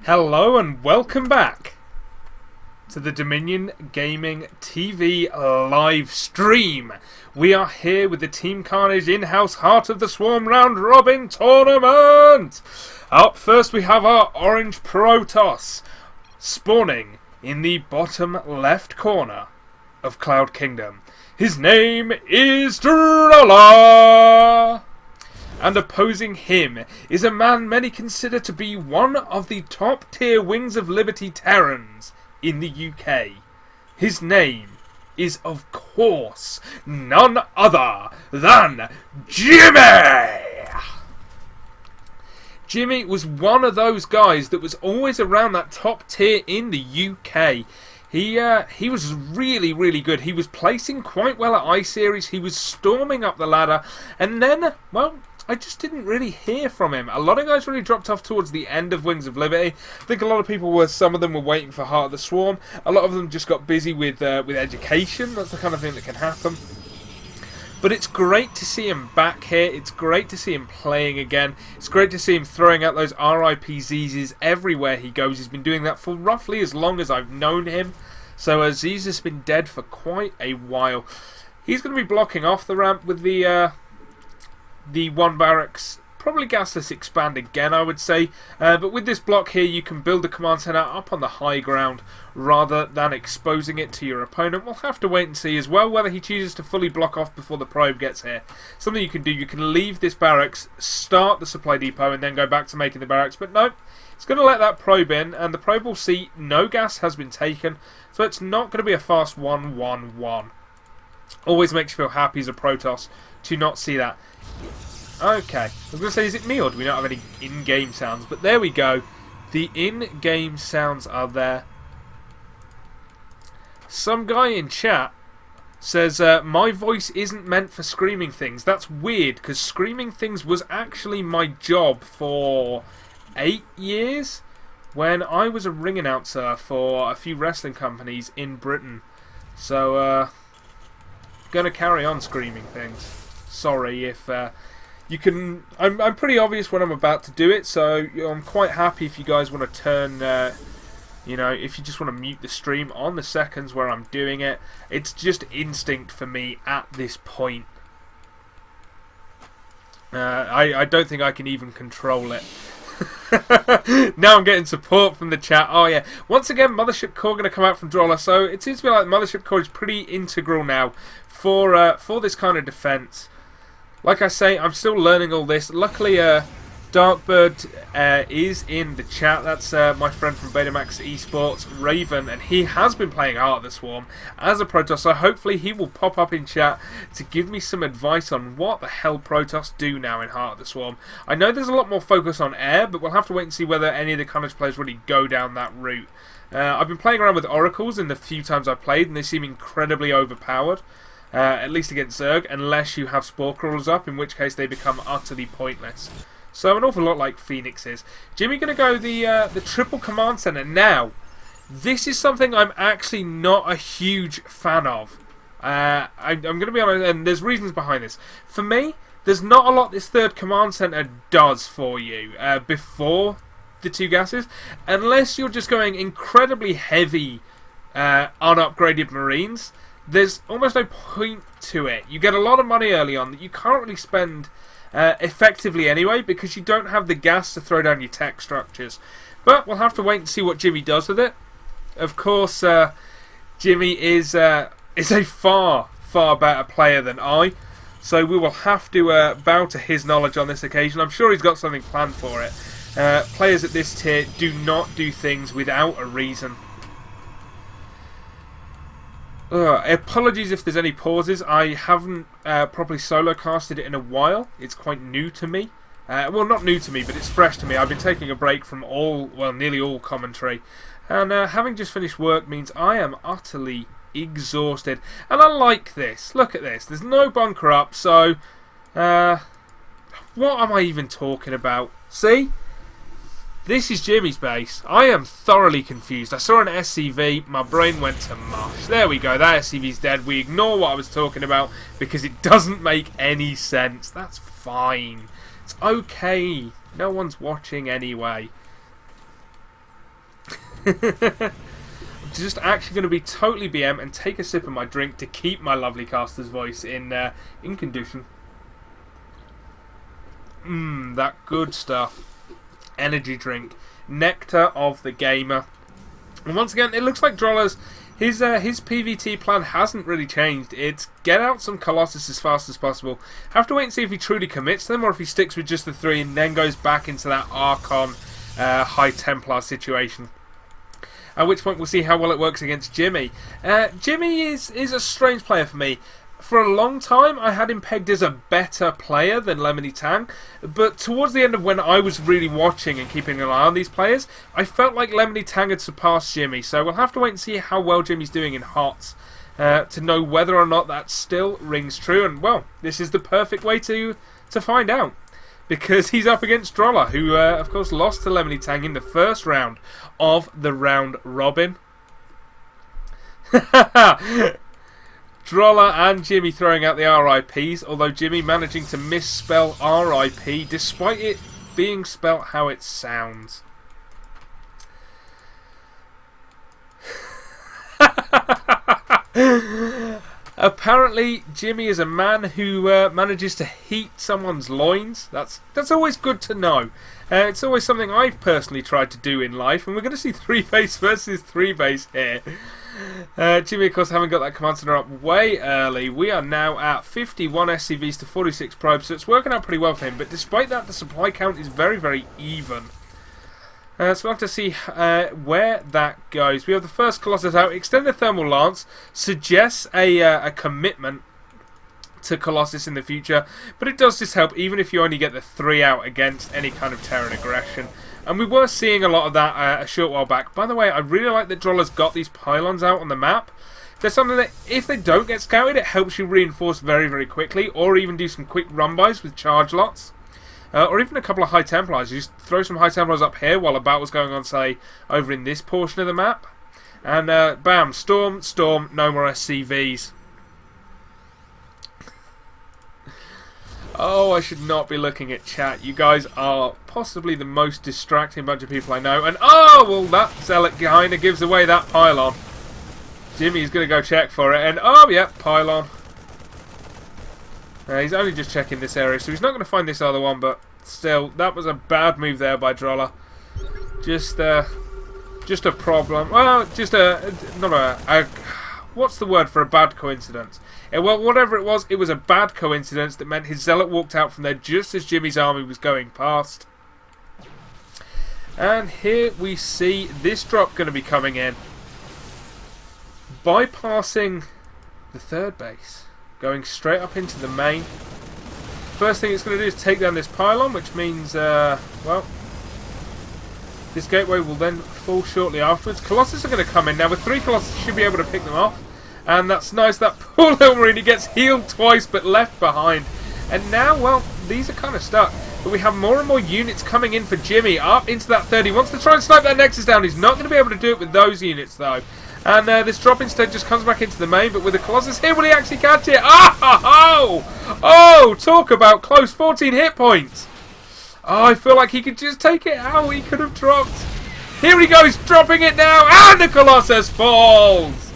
Hello and welcome back to the Dominion Gaming TV live stream. We are here with the Team Carnage in-house Heart of the Swarm round robin tournament. Up first we have our orange Protoss spawning in the bottom left corner of Cloud Kingdom. His name is Drolla. And opposing him is a man many consider to be one of the top tier Wings of Liberty Terrans in the UK. His name is, of course, none other than Jimmeh! Jimmeh was one of those guys that was always around that top tier in the UK. He was really, really good. He was placing quite well at I-Series. He was storming up the ladder. And then, well, I just didn't really hear from him. A lot of guys really dropped off towards the end of Wings of Liberty. I think a lot of people were, some of them were waiting for Heart of the Swarm. A lot of them just got busy with education. That's the kind of thing that can happen. But it's great to see him back here. It's great to see him playing again. It's great to see him throwing out those RIP-Z's everywhere he goes. He's been doing that for roughly as long as I've known him. So Aziz has been dead for quite a while. He's going to be blocking off the ramp with the one barracks. Probably gasless expand again, I would say. But with this block here, you can build the command center up on the high ground rather than exposing it to your opponent. We'll have to wait and see as well whether he chooses to fully block off before the probe gets here. Something you can do, you can leave this barracks, start the supply depot, and then go back to making the barracks. But no, it's going to let that probe in, and the probe will see no gas has been taken. So it's not going to be a fast 1-1-1. Always makes you feel happy as a Protoss to not see that. Okay, I was going to say, is it me or do we not have any in-game sounds? But there we go. The in-game sounds are there. Some guy in chat says, my voice isn't meant for screaming things. That's weird, because screaming things was actually my job for 8 years when I was a ring announcer for a few wrestling companies in Britain. So, going to carry on screaming things. Sorry if you can. I'm pretty obvious when I'm about to do it, so I'm quite happy if you guys want to turn. You know, if you just want to mute the stream on the seconds where I'm doing it. It's just instinct for me at this point. I don't think I can even control it. Now I'm getting support from the chat. Oh yeah, once again Mothership Core going to come out from Drolla, so it seems to be like Mothership Core is pretty integral now for this kind of defense. Like I say, I'm still learning all this. Luckily Darkbird is in the chat. That's my friend from Betamax Esports, Raven, and he has been playing Heart of the Swarm as a Protoss, so hopefully he will pop up in chat to give me some advice on what the hell Protoss do now in Heart of the Swarm. I know there's a lot more focus on air, but we'll have to wait and see whether any of the Carnage players really go down that route. I've been playing around with Oracles in the few times I've played, and they seem incredibly overpowered. At least against Zerg, unless you have Spore Crawlers up, in which case they become utterly pointless. So an awful lot like Phoenix is. Jimmeh going to go the triple command center. Now, this is something I'm actually not a huge fan of. I'm going to be honest, and there's reasons behind this. For me, there's not a lot this third command center does for you before the two gases, unless you're just going incredibly heavy unupgraded Marines. There's almost no point to it. You get a lot of money early on that you can't really spend effectively anyway, because you don't have the gas to throw down your tech structures. But we'll have to wait and see what Jimmeh does with it. Of course, Jimmeh is a far, far better player than I, so we will have to bow to his knowledge on this occasion. I'm sure he's got something planned for it. Players at this tier do not do things without a reason. Apologies if there's any pauses. I haven't properly solo casted it in a while. It's quite new to me. Well, not new to me, but it's fresh to me. I've been taking a break from nearly all commentary. And having just finished work means I am utterly exhausted. And I like this. Look at this. There's no bunker up, so what am I even talking about? See? This is Jimmeh's base. I am thoroughly confused. I saw an SCV, my brain went to mush. There we go, that SCV's dead. We ignore what I was talking about because it doesn't make any sense. That's fine. It's okay. No one's watching anyway. I'm just actually going to be totally BM and take a sip of my drink to keep my lovely caster's voice in condition. That good stuff. Energy drink. Nectar of the gamer. And once again, it looks like Drolla's his PvT plan hasn't really changed. It's get out some Colossus as fast as possible. Have to wait and see if he truly commits to them or if he sticks with just the 3 and then goes back into that Archon High Templar situation. At which point we'll see how well it works against Jimmeh. Jimmeh is a strange player for me. For a long time, I had him pegged as a better player than Lemony Tang, but towards the end of when I was really watching and keeping an eye on these players, I felt like Lemony Tang had surpassed Jimmeh, so we'll have to wait and see how well Jimmy's doing in HotS to know whether or not that still rings true, and well, this is the perfect way to find out, because he's up against Drolla, who of course lost to Lemony Tang in the first round of the round robin. Drolla and Jimmeh throwing out the RIPs, although Jimmeh managing to misspell RIP despite it being spelt how it sounds. Apparently, Jimmeh is a man who manages to heat someone's loins. That's always good to know. It's always something I've personally tried to do in life, and we're going to see 3-base versus 3-base here. Jimmeh, of course, having got that command center up way early. We are now at 51 SCVs to 46 probes, so it's working out pretty well for him. But despite that, the supply count is very, very even. So we'll have to see where that goes. We have the first Colossus out. Extended Thermal Lance suggests a commitment to Colossus in the future, but it does just help even if you only get the 3 out against any kind of Terran aggression. And we were seeing a lot of that a short while back. By the way, I really like that Drolla's got these pylons out on the map. There's something that, if they don't get scouted, it helps you reinforce very, very quickly, or even do some quick run-bys with charge lots. Or even a couple of High Templars. You just throw some High Templars up here while a battle's going on, say, over in this portion of the map. And bam, storm, no more SCVs. Oh, I should not be looking at chat. You guys are possibly the most distracting bunch of people I know. And oh, well, that Zealot kind of gives away that pylon. Jimmy's going to go check for it. And oh, yeah, pylon. He's only just checking this area, so he's not going to find this other one. But still, that was a bad move there by Drolla. Just a problem. Well, just what's the word for a bad coincidence? Well, whatever it was a bad coincidence that meant his Zealot walked out from there just as Jimmy's army was going past. And here we see this drop going to be coming in. Bypassing the 3rd base. Going straight up into the main. First thing it's going to do is take down this pylon, which means, well, this gateway will then fall shortly afterwards. Colossus are going to come in. Now, with 3 Colossus, you should be able to pick them off. And that's nice. That poor little Marine, he gets healed twice but left behind. And now, well, these are kind of stuck. But we have more and more units coming in for Jimmeh up into that 30. He wants to try and snipe that Nexus down. He's not going to be able to do it with those units, though. And this drop instead just comes back into the main. But with the Colossus here, will he actually catch it? Oh, talk about close. 14 hit points. Oh, I feel like he could just take it out. He could have dropped. Here he goes, dropping it now. And the Colossus falls.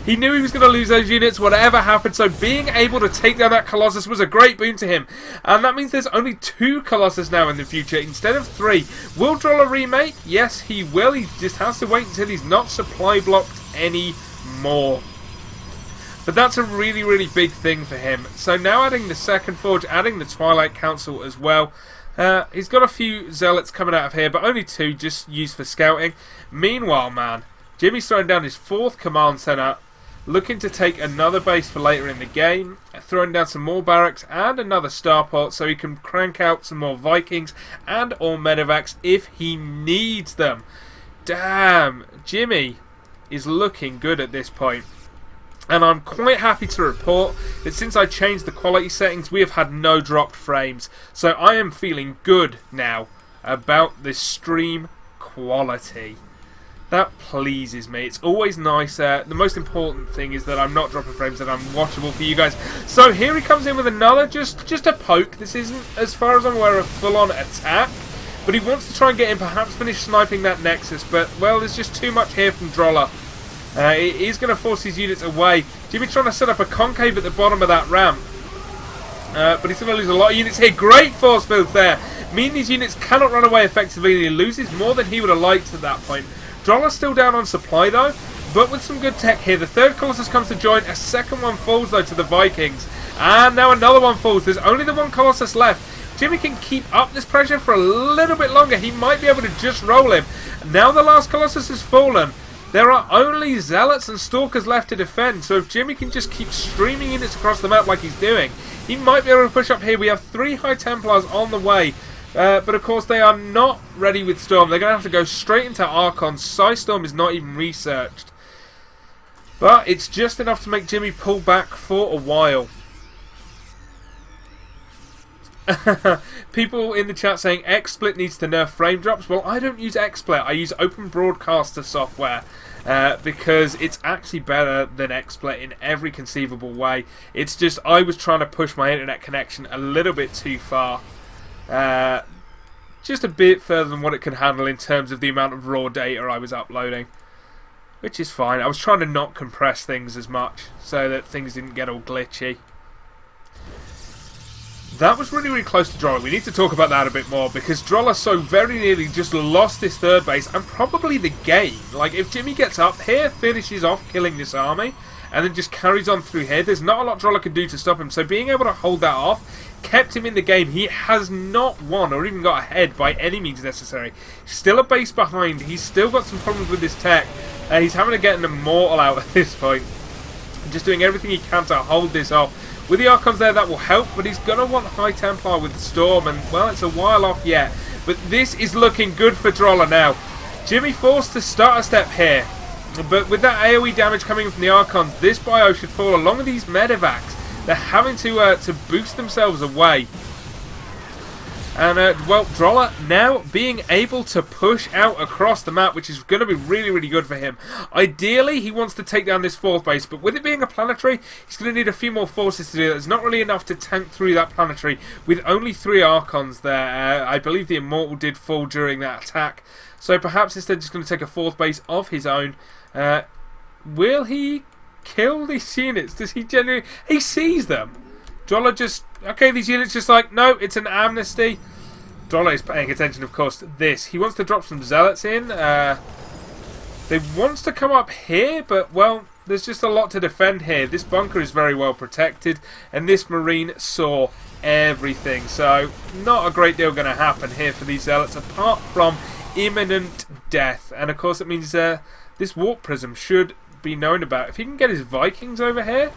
He knew he was going to lose those units, whatever happened, so being able to take down that Colossus was a great boon to him. And that means there's only 2 Colossus now in the future instead of 3. Will Drolla remake? Yes, he will. He just has to wait until he's not supply blocked anymore. But that's a really, really big thing for him. So now adding the 2nd Forge, adding the Twilight Council as well. He's got a few Zealots coming out of here, but only 2 just used for scouting. Meanwhile, man, Jimmy's throwing down his 4th command center. Looking to take another base for later in the game, throwing down some more barracks and another starport so he can crank out some more Vikings and or medevacs if he needs them. Damn, Jimmeh is looking good at this point. And I'm quite happy to report that since I changed the quality settings, we have had no dropped frames. So I am feeling good now about this stream quality. That pleases me. It's always nice. The most important thing is that I'm not dropping frames, that I'm watchable for you guys. So here he comes in with another, just a poke. This isn't, as far as I'm aware, a full-on attack. but he wants to try and get in, perhaps finish sniping that Nexus, but, well, there's just too much here from Drolla. He's going to force his units away. Jimmeh trying to set up a concave at the bottom of that ramp. But he's going to lose a lot of units here. Great force fields there. Meaning these units cannot run away effectively. He loses more than he would have liked at that point. Drolla's still down on supply though, but with some good tech here. The third Colossus comes to join. A second one falls though to the Vikings. And now another one falls. There's only the one Colossus left. Jimmeh can keep up this pressure for a little bit longer. He might be able to just roll him. Now the last Colossus has fallen. There are only Zealots and Stalkers left to defend, so if Jimmeh can just keep streaming units across the map like he's doing, he might be able to push up here. We have 3 High Templars on the way, but of course they are not ready with Storm. They're going to have to go straight into Archon. Storm is not even researched. But it's just enough to make Jimmeh pull back for a while. People in the chat saying XSplit needs to nerf frame drops. Well, I don't use XSplit. I use Open Broadcaster software because it's actually better than XSplit in every conceivable way. It's just I was trying to push my internet connection a little bit too far. Just a bit further than what it can handle in terms of the amount of raw data I was uploading. Which is fine. I was trying to not compress things as much so that things didn't get all glitchy. That was really, really close to Drolla. We need to talk about that a bit more because Drolla so very nearly just lost this third base and probably the game. Like, if Jimmeh gets up here, finishes off killing this army, and then just carries on through here, there's not a lot Drolla can do to stop him. So being able to hold that off kept him in the game. He has not won or even got ahead by any means necessary. Still a base behind. He's still got some problems with his tech. He's having to get an Immortal out at this point. Just doing everything he can to hold this off. With the Archons there, that will help, but he's going to want High Templar with Storm, and, well, it's a while off yet. But this is looking good for Drolla now. Jimmeh forced to start a step here, but with that AoE damage coming from the Archons, this bio should fall along with these Medivacs. They're having to boost themselves away. And, well, Drolla now being able to push out across the map, which is going to be really, really good for him. Ideally, he wants to take down this 4th base, but with it being a planetary, he's going to need a few more forces to do that. There's not really enough to tank through that planetary with only 3 Archons there. I believe the Immortal did fall during that attack. So perhaps instead just going to take a 4th base of his own. Will he kill these units? Does he genuinely... He sees them. Drolla just... Okay, these units just like, no, it's an amnesty. Drolla is paying attention, of course, to this. He wants to drop some Zealots in. They wants to come up here, but, well, there's just a lot to defend here. This bunker is very well protected, and this Marine saw everything. So, not a great deal going to happen here for these Zealots, apart from imminent death. And, of course, it means this Warp Prism should be known about. If he can get his Vikings over here,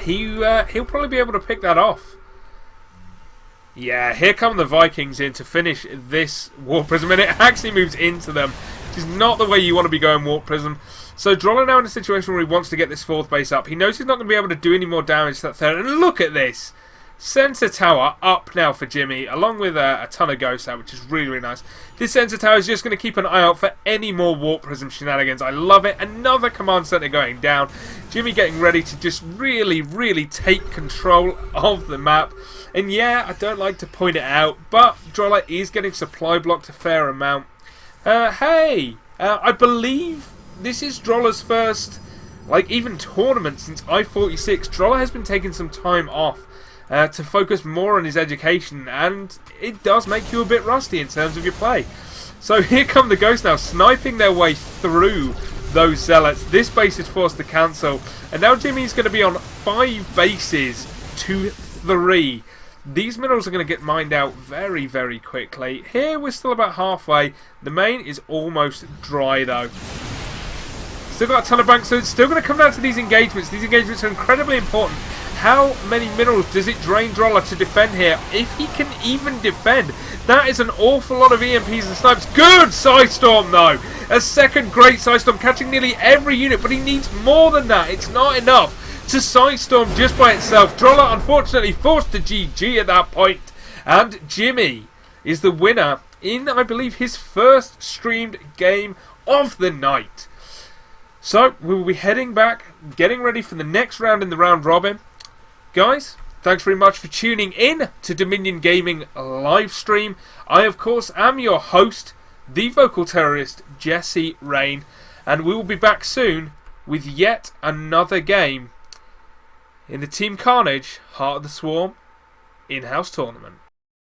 he'll probably be able to pick that off. Yeah, here come the Vikings in to finish this Warp Prism, and it actually moves into them, which is not the way you want to be going Warp Prism. So Drolla now in a situation where he wants to get this 4th base up. He knows he's not going to be able to do any more damage to that 3rd, and look at this! Sensor Tower up now for Jimmeh, along with a ton of Ghosts out, which is really, really nice. This Sensor Tower is just going to keep an eye out for any more Warp Prism shenanigans. I love it. Another Command Center going down. Jimmeh getting ready to just really, really take control of the map. And yeah, I don't like to point it out, but Drolla is getting supply blocked a fair amount. Hey! I believe this is Drolla's first, like, even tournament since I-46. Drolla has been taking some time off to focus more on his education, and it does make you a bit rusty in terms of your play. So here come the Ghosts now, sniping their way through those Zealots. This base is forced to cancel, and now Jimmeh's going to be on 5 bases to 3. These minerals are going to get mined out very, very quickly. Here we're still about halfway. The main is almost dry though. Still got a ton of banks, so it's still going to come down to these engagements. These engagements are incredibly important. How many minerals does it drain Drolla to defend here? If he can even defend, that is an awful lot of EMPs and snipes. Good Storm though! A second great Storm, catching nearly every unit, but he needs more than that. It's not enough to Storm just by itself. Drolla unfortunately forced to GG at that point, and Jimmeh is the winner in, I believe, his first streamed game of the night. So we will be heading back, getting ready for the next round in the round robin. Guys, Thanks very much for tuning in to Dominion Gaming livestream. I, of course, am your host, the vocal terrorist, Jesse Raen, and we will be back soon with yet another game in the Team Carnage Heart of the Swarm in-house tournament.